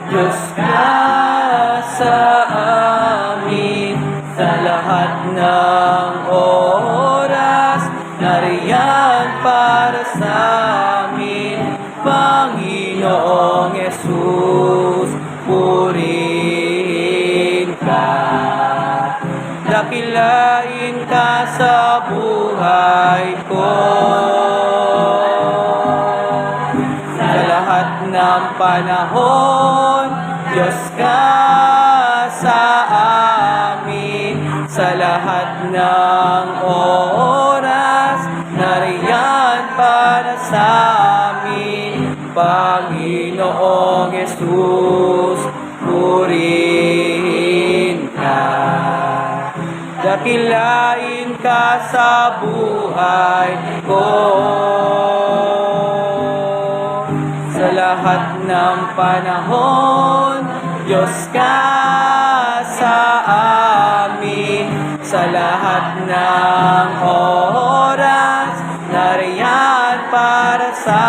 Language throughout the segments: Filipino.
Diyos ka sa amin sa lahat ng oras, nariyan para sa amin, Panginoong Yesus, purihin ka. Dakilain ka sa buhay ko, sa lahat ng panahon, Diyos ka sa amin, sa lahat ng oras, nariyan para sa amin, Panginoong Yesus, purihin ka. Dakilain ka sa buhay ko, sa lahat ng panahon, Diyos ka sa amin, sa lahat ng oras, nariyan para sa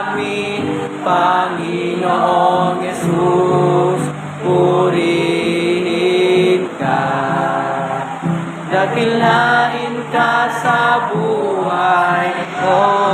amin, Panginoong Yesus, purihin ka. Dakilain ka sa buhay ko.